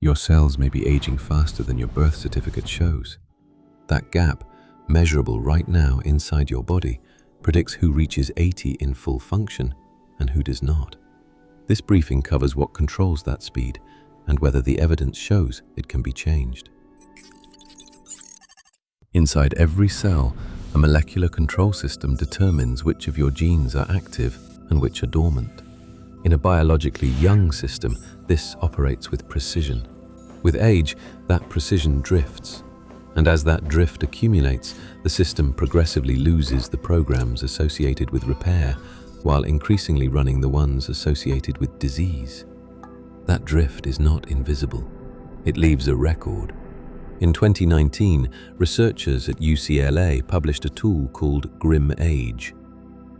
Your cells may be aging faster than your birth certificate shows. That gap, measurable right now inside your body, predicts who reaches 80 in full function and who does not. This briefing covers what controls that speed and whether the evidence shows it can be changed. Inside every cell, a molecular control system determines which of your genes are active and which are dormant. In a biologically young system, this operates with precision. With age, that precision drifts, and as that drift accumulates, the system progressively loses the programs associated with repair, while increasingly running the ones associated with disease. That drift is not invisible. It leaves a record. In 2019, researchers at UCLA published a tool called GrimAge.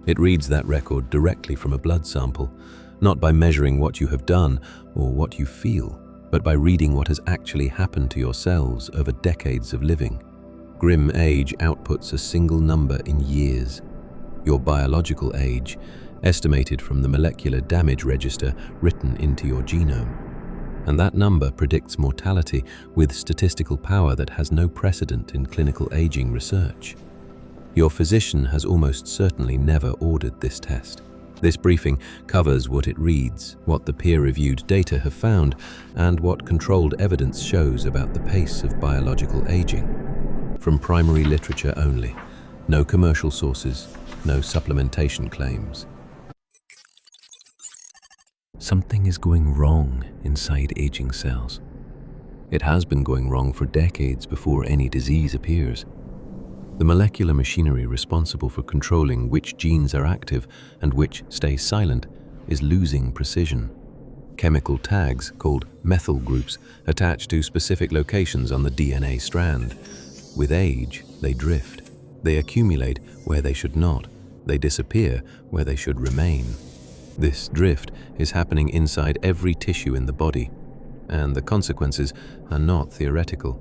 It reads that record directly from a blood sample, not by measuring what you have done or what you feel, but by reading what has actually happened to your cells over decades of living. GrimAge outputs a single number in years, your biological age, estimated from the molecular damage register written into your genome. And that number predicts mortality with statistical power that has no precedent in clinical aging research. Your physician has almost certainly never ordered this test. This briefing covers what it reads, what the peer-reviewed data have found, and what controlled evidence shows about the pace of biological aging. From primary literature only, no commercial sources, no supplementation claims. Something is going wrong inside aging cells. It has been going wrong for decades before any disease appears. The molecular machinery responsible for controlling which genes are active and which stay silent is losing precision. Chemical tags, called methyl groups, attach to specific locations on the DNA strand. With age, they drift. They accumulate where they should not. They disappear where they should remain. This drift is happening inside every tissue in the body, and the consequences are not theoretical.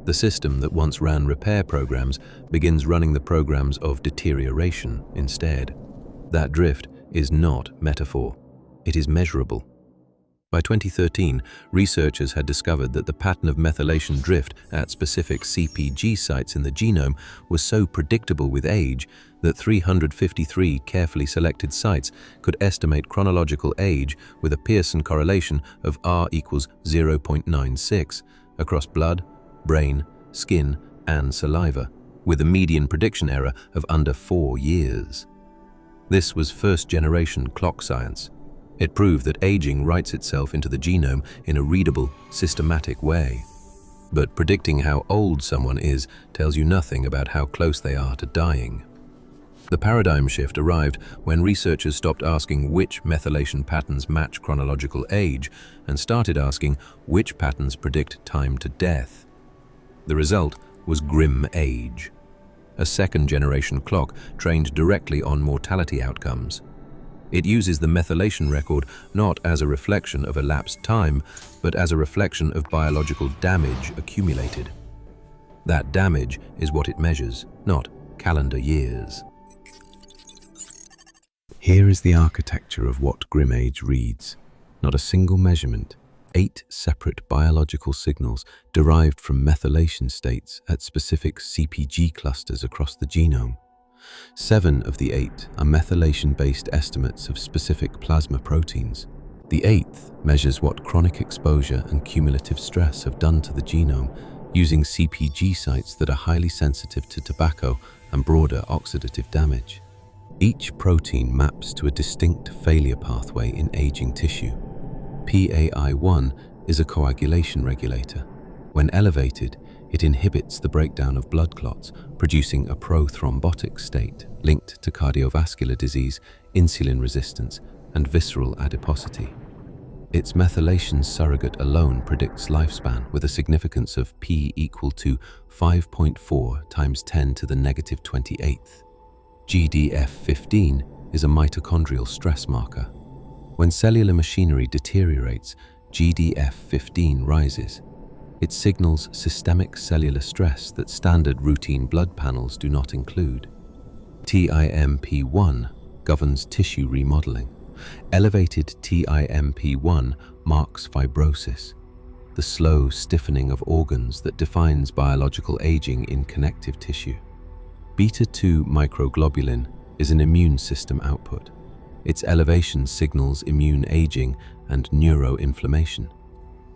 The system that once ran repair programs begins running the programs of deterioration instead. That drift is not metaphor. It is measurable. By 2013, researchers had discovered that the pattern of methylation drift at specific CpG sites in the genome was so predictable with age that 353 carefully selected sites could estimate chronological age with a Pearson correlation of R equals 0.96 across blood, brain, skin, and saliva, with a median prediction error of under 4 years. This was first-generation clock science. It proved that aging writes itself into the genome in a readable, systematic way. But predicting how old someone is tells you nothing about how close they are to dying. The paradigm shift arrived when researchers stopped asking which methylation patterns match chronological age and started asking which patterns predict time to death. The result was GrimAge, a second-generation clock trained directly on mortality outcomes. It uses the methylation record not as a reflection of elapsed time, but as a reflection of biological damage accumulated. That damage is what it measures, not calendar years. Here is the architecture of what GrimAge reads. Not a single measurement, 8 separate biological signals derived from methylation states at specific CpG clusters across the genome. 7 of the 8 are methylation-based estimates of specific plasma proteins. The 8th measures what chronic exposure and cumulative stress have done to the genome using CpG sites that are highly sensitive to tobacco and broader oxidative damage. Each protein maps to a distinct failure pathway in aging tissue. PAI1 is a coagulation regulator. When elevated, it inhibits the breakdown of blood clots, producing a prothrombotic state linked to cardiovascular disease, insulin resistance, and visceral adiposity. Its methylation surrogate alone predicts lifespan with a significance of P equal to 5.4 times 10 to the negative 28th. GDF15 is a mitochondrial stress marker. When cellular machinery deteriorates, GDF15 rises. It signals systemic cellular stress that standard routine blood panels do not include. TIMP1 governs tissue remodeling. Elevated TIMP1 marks fibrosis. the slow stiffening of organs that defines biological aging in connective tissue. Beta-2 microglobulin is an immune system output. Its elevation signals immune aging and neuroinflammation.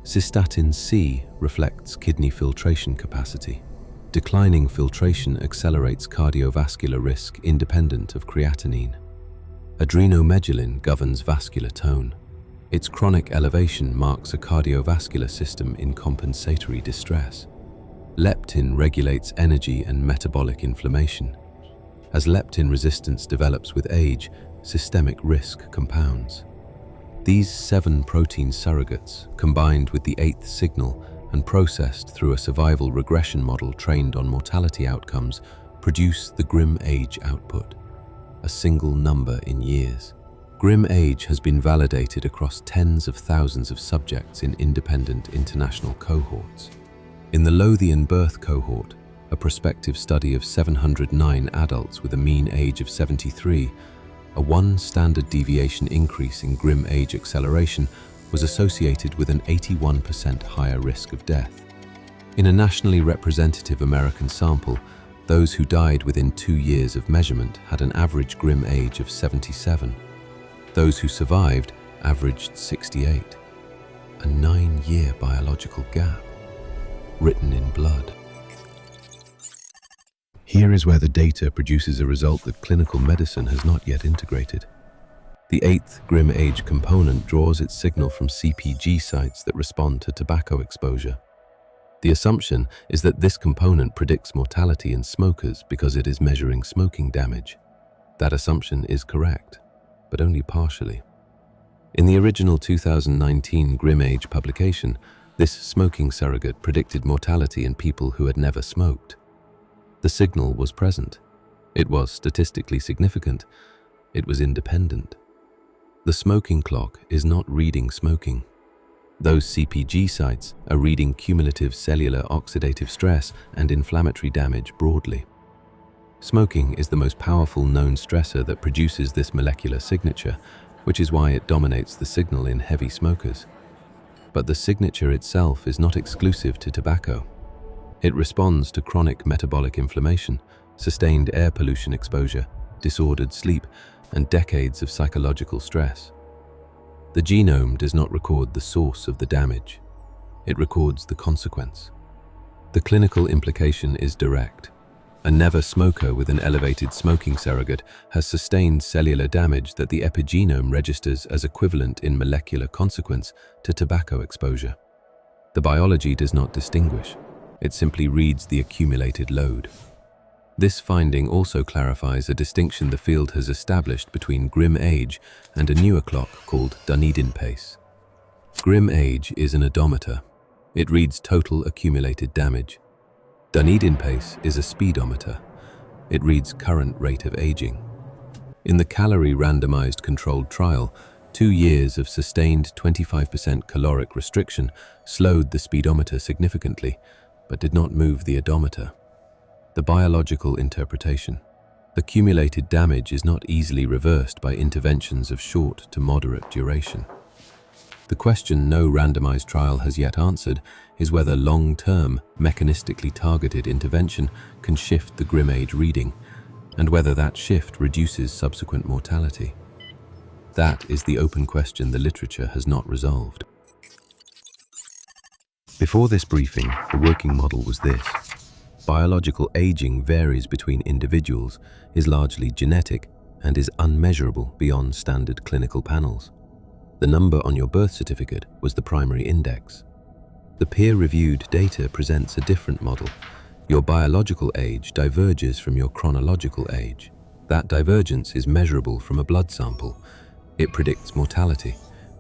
Cystatin C reflects kidney filtration capacity. Declining filtration accelerates cardiovascular risk independent of creatinine. Adrenomedullin governs vascular tone. Its chronic elevation marks a cardiovascular system in compensatory distress. Leptin regulates energy and metabolic inflammation. As leptin resistance develops with age, systemic risk compounds. These 7 protein surrogates, combined with the 8th signal and processed through a survival regression model trained on mortality outcomes, produce the GrimAge output, a single number in years. GrimAge has been validated across tens of thousands of subjects in independent international cohorts. In the Lothian birth cohort, a prospective study of 709 adults with a mean age of 73, a 1 standard deviation increase in GrimAge acceleration was associated with an 81% higher risk of death. In a nationally representative American sample, those who died within 2 years of measurement had an average GrimAge of 77. Those who survived averaged 68. A 9-year biological gap, written in blood. Here is where the data produces a result that clinical medicine has not yet integrated. The 8th GrimAge component draws its signal from CPG sites that respond to tobacco exposure. The assumption is that this component predicts mortality in smokers because it is measuring smoking damage. That assumption is correct, but only partially. In the original 2019 GrimAge publication, this smoking surrogate predicted mortality in people who had never smoked. The signal was present. It was statistically significant. It was independent. The smoking clock is not reading smoking. Those CPG sites are reading cumulative cellular oxidative stress and inflammatory damage broadly. Smoking is the most powerful known stressor that produces this molecular signature, which is why it dominates the signal in heavy smokers. But the signature itself is not exclusive to tobacco. It responds to chronic metabolic inflammation, sustained air pollution exposure, disordered sleep, and decades of psychological stress. The genome does not record the source of the damage. It records the consequence. The clinical implication is direct. A never smoker with an elevated smoking surrogate has sustained cellular damage that the epigenome registers as equivalent in molecular consequence to tobacco exposure. The biology does not distinguish. It simply reads the accumulated load. This finding also clarifies a distinction the field has established between GrimAge and a newer clock called Dunedin pace. GrimAge is an odometer. It reads total accumulated damage. Dunedin pace is a speedometer. It reads current rate of aging. In the calorie randomized controlled trial, 2 years of sustained 25% caloric restriction slowed the speedometer significantly, but did not move the odometer. The biological interpretation. Accumulated damage is not easily reversed by interventions of short to moderate duration. The question no randomized trial has yet answered is whether long-term, mechanistically targeted intervention can shift the GrimAge reading, and whether that shift reduces subsequent mortality. That is the open question the literature has not resolved. Before this briefing, the working model was this. Biological aging varies between individuals, is largely genetic, and is unmeasurable beyond standard clinical panels. The number on your birth certificate was the primary index. The peer-reviewed data presents a different model. Your biological age diverges from your chronological age. That divergence is measurable from a blood sample. It predicts mortality,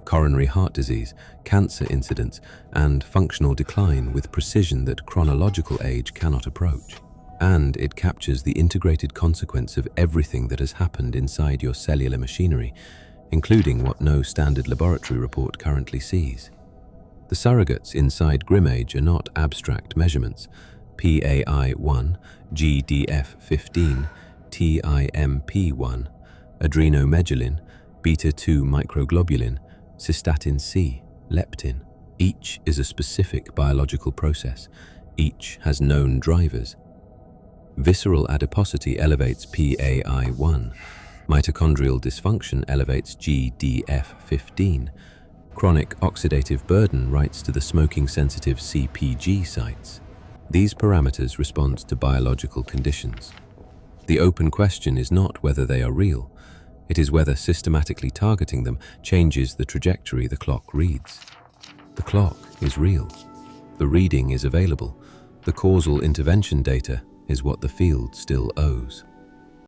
coronary heart disease, cancer incidence, and functional decline with precision that chronological age cannot approach. And it captures the integrated consequence of everything that has happened inside your cellular machinery, including what no standard laboratory report currently sees. The surrogates inside GrimAge are not abstract measurements. PAI1, GDF15, TIMP1, adrenomedullin, beta-2 microglobulin, cystatin C, leptin. Each is a specific biological process. Each has known drivers. Visceral adiposity elevates PAI1. Mitochondrial dysfunction elevates GDF15. Chronic oxidative burden writes to the smoking-sensitive CPG sites. These parameters respond to biological conditions. The open question is not whether they are real. It is whether systematically targeting them changes the trajectory the clock reads. The clock is real. The reading is available. The causal intervention data is what the field still owes.